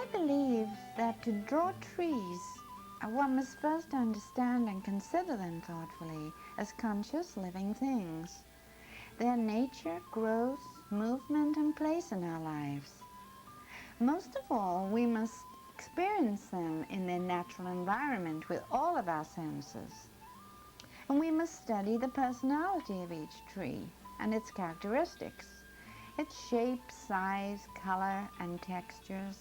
I believe that to draw trees, one must first understand and consider them thoughtfully as conscious living things. Their nature, growth, movement, and place in our lives. Most of all, we must experience them in their natural environment with all of our senses. And we must study the personality of each tree and its characteristics, its shape, size, color, and textures,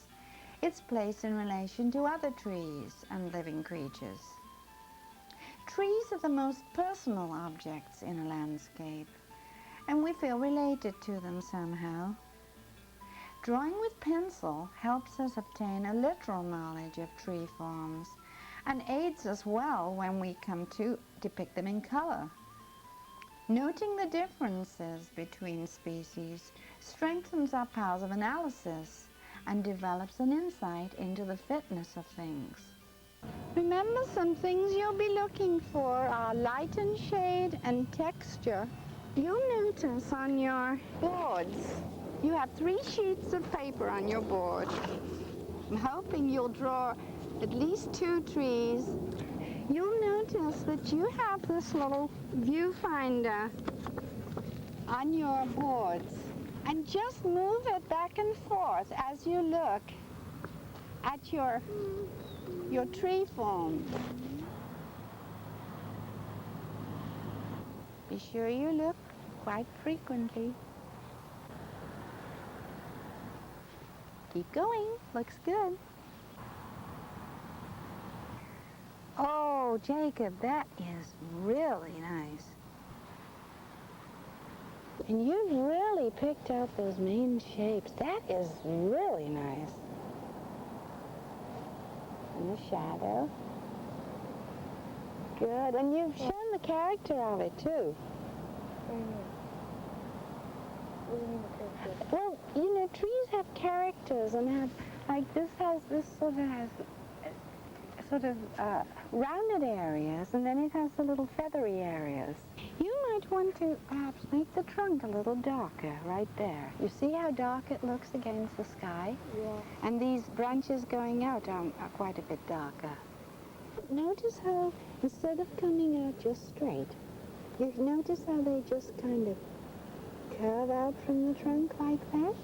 its place in relation to other trees and living creatures. Trees are the most personal objects in a landscape, and we feel related to them somehow. Drawing with pencil helps us obtain a literal knowledge of tree forms and aids us well when we come to depict them in color. Noting the differences between species strengthens our powers of analysis and develops an insight into the fitness of things. Remember, some things you'll be looking for are light and shade and texture. You'll notice on your boards, you have 3 sheets of paper on your board. I'm hoping you'll draw at least 2 trees. You'll notice that you have this little viewfinder on your boards, and just move it back and forth as you look at your tree form. Be sure you look quite frequently. Keep going, looks good. Oh, Jacob, that is really nice. And you've really picked out those main shapes. That is really nice. And the shadow. Good, and you've shown the character of it too. Well, you know, trees have characters and have, like this sort of rounded areas, and then it has the little feathery areas. You might want to perhaps make the trunk a little darker right there. You see how dark it looks against the sky? Yeah. And these branches going out are quite a bit darker. Notice how instead of coming out just straight, you notice how they just kind of curve out from the trunk like that?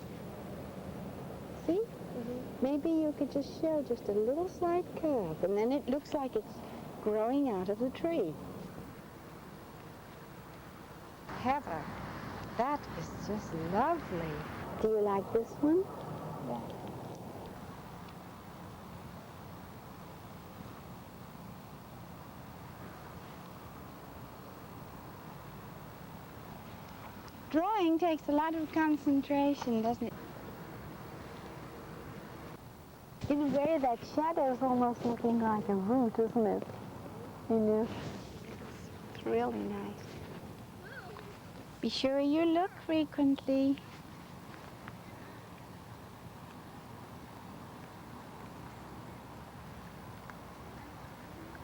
See? Mm-hmm. Maybe you could just show just a little slight curve, and then it looks like it's growing out of the tree. Heather, that is just lovely. Do you like this one? Yeah. Drawing takes a lot of concentration, doesn't it? In a way, that shadow is almost looking like a root, isn't it? You know? It's really nice. Be sure you look frequently.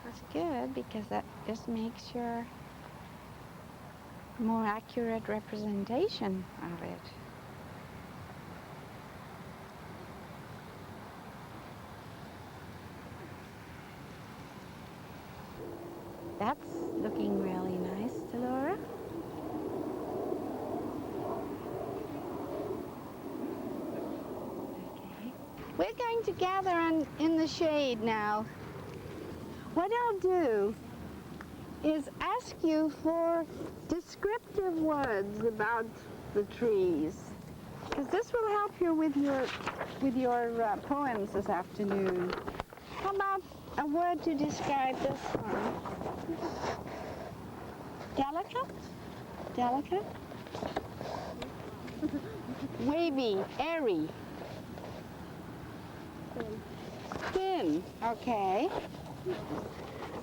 That's good, because that just makes your more accurate representation of it. That's looking really nice, Delora. Okay. We're going to gather in the shade now. What I'll do is ask you for descriptive words about the trees, because this will help you with your poems this afternoon. How about a word to describe this one? Delicate? Delicate? Wavy, airy. Thin. Okay.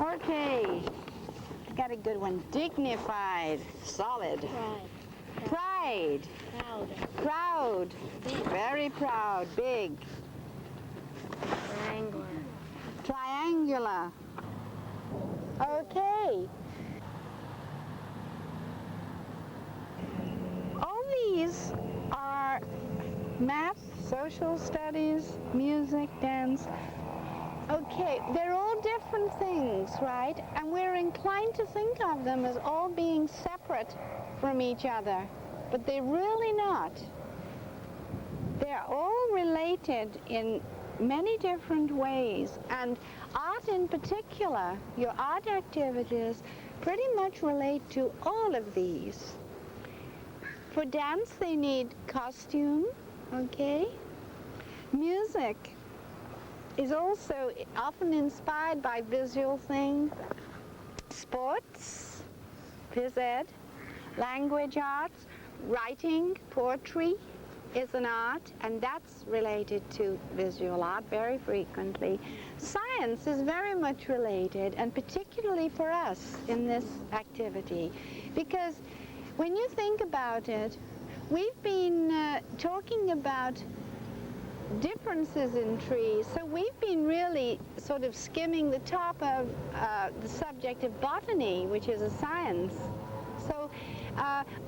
Okay. Got a good one. Dignified. Solid. Pride. Proud. Proud. Very proud. Big. Triangular. Triangular. Okay. All these are math, social social studies, music, dance. Okay, they're all different things, right? And we're inclined to think of them as all being separate from each other, but they're really not. They're all related in many different ways, and art in particular, your art activities pretty much relate to all of these. For dance, they need costume, okay? Music is also often inspired by visual things. Sports, phys ed, language arts, writing, poetry is an art, and that's related to visual art very frequently. Science is very much related, and particularly for us in this activity, because when you think about it, we've been talking about differences in trees, so we've been really sort of skimming the top of the subject of botany, which is a science. So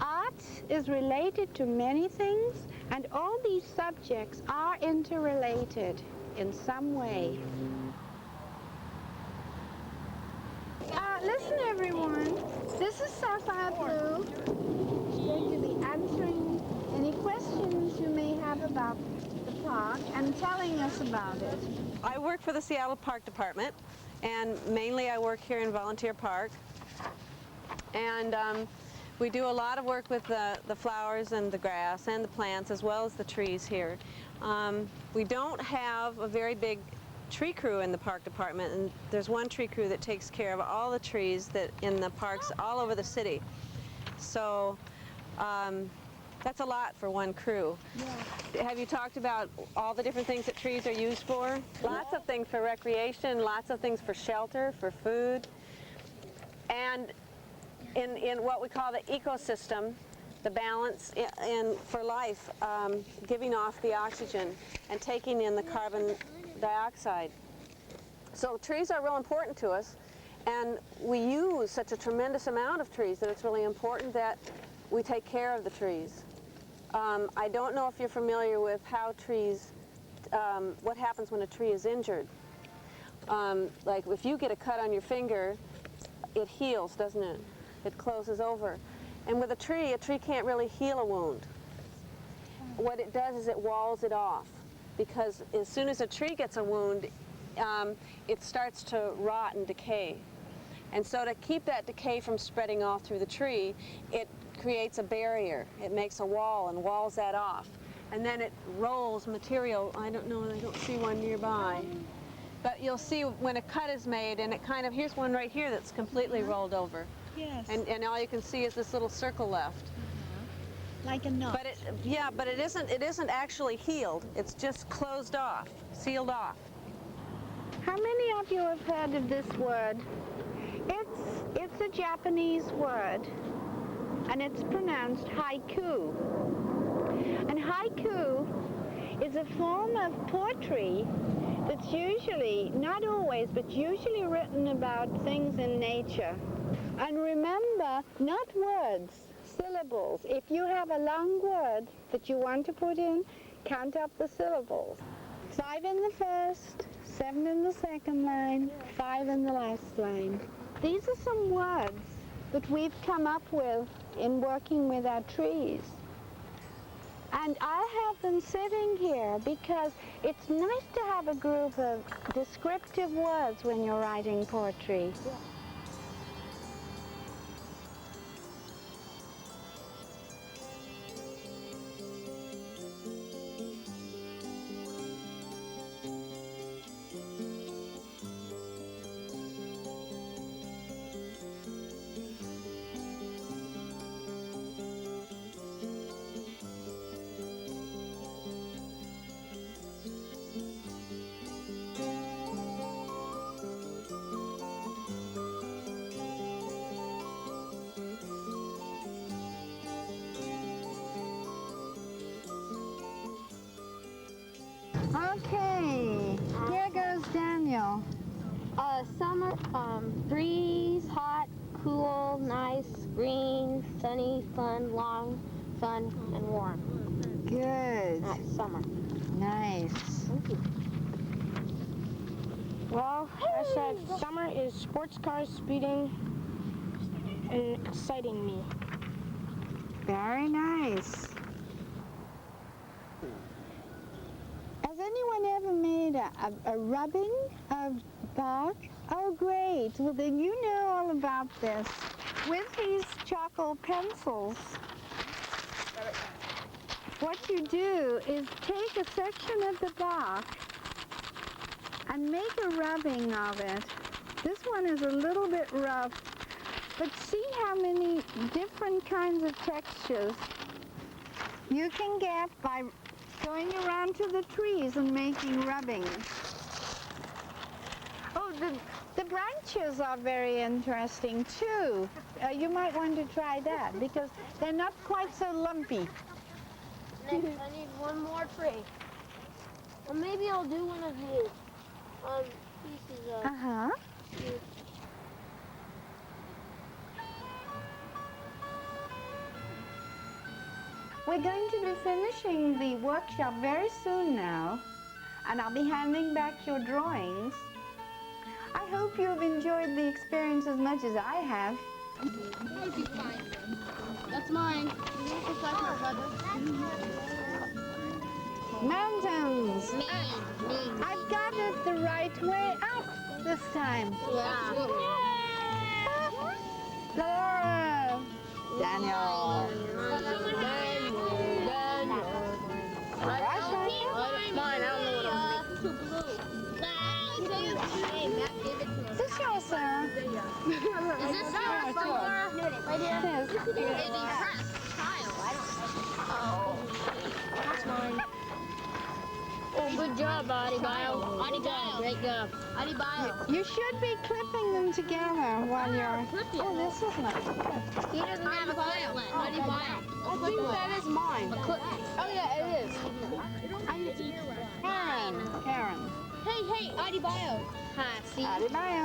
art is related to many things, and all these subjects are interrelated in some way. Listen everyone, this is Sapphire Blue. She's going to be answering any questions you may have about the park and telling us about it. I work for the Seattle Park Department, and mainly I work here in Volunteer Park. And we do a lot of work with the flowers and the grass and the plants, as well as the trees here. We don't have a very big tree crew in the park department, and there's one tree crew that takes care of all the trees that in the parks all over the city. So that's a lot for one crew. Yeah. Have you talked about all the different things that trees are used for? Lots of things for recreation, lots of things for shelter, for food. And in what we call the ecosystem, the balance for life, giving off the oxygen and taking in the carbon dioxide. So trees are real important to us, and we use such a tremendous amount of trees that it's really important that we take care of the trees. I don't know if you're familiar with how trees, what happens when a tree is injured. Like if you get a cut on your finger, it heals, doesn't it? It closes over. And with a tree can't really heal a wound. What it does is it walls it off, because as soon as a tree gets a wound, it starts to rot and decay. And so to keep that decay from spreading off through the tree, it creates a barrier. It makes a wall and walls that off. And then it rolls material. I don't know, I don't see one nearby. But you'll see when a cut is made, and it kind of, here's one right here that's completely rolled over. Yes. And all you can see is this little circle left. Like a knot. But it isn't actually healed. It's just closed off, sealed off. How many of you have heard of this word? It's a Japanese word, and it's pronounced haiku. And haiku is a form of poetry that's usually, not always, but usually written about things in nature. And remember, not words, syllables. If you have a long word that you want to put in, count up the syllables. 5 in the first, 7 in the second line, 5 in the last line. These are some words that we've come up with in working with our trees. And I have them sitting here because it's nice to have a group of descriptive words when you're writing poetry. Yeah. Okay, here goes Daniel. Summer, breeze, hot, cool, nice, green, sunny, fun, long, fun, and warm. Good. That's summer. Nice. Thank you. Well, I said summer is sports cars speeding and exciting me. Very nice. Has anyone ever made a rubbing of bark? Oh, great. Well, then you know all about this. With these charcoal pencils, what you do is take a section of the bark and make a rubbing of it. This one is a little bit rough, but see how many different kinds of textures you can get by going around to the trees and making rubbings. Oh, the branches are very interesting too. You might want to try that because they're not quite so lumpy. Next, I need one more tree. Or maybe I'll do one of these pieces of... Uh-huh. We're going to be finishing the workshop very soon now, and I'll be handing back your drawings. I hope you've enjoyed the experience as much as I have. That's mine. Mountains! Me. I've got it the right way up this time. Yeah. Laura! Daniel! Mine, I don't know what I'm too blue. Hey, Matt gave it to us. Is this yours, Sarah? Is this yours, Laura? Right here. It is. Oh, that's mine. Oh, good job, Adibio. Adibio. Great job. Adibio. You should be clipping them together while you're... Oh, this is not good. He doesn't have a clip. Adibio. I think that is mine. A clip. Oh, yeah, it is. Karen. Hey, Adibio. Hi, see? Adibio.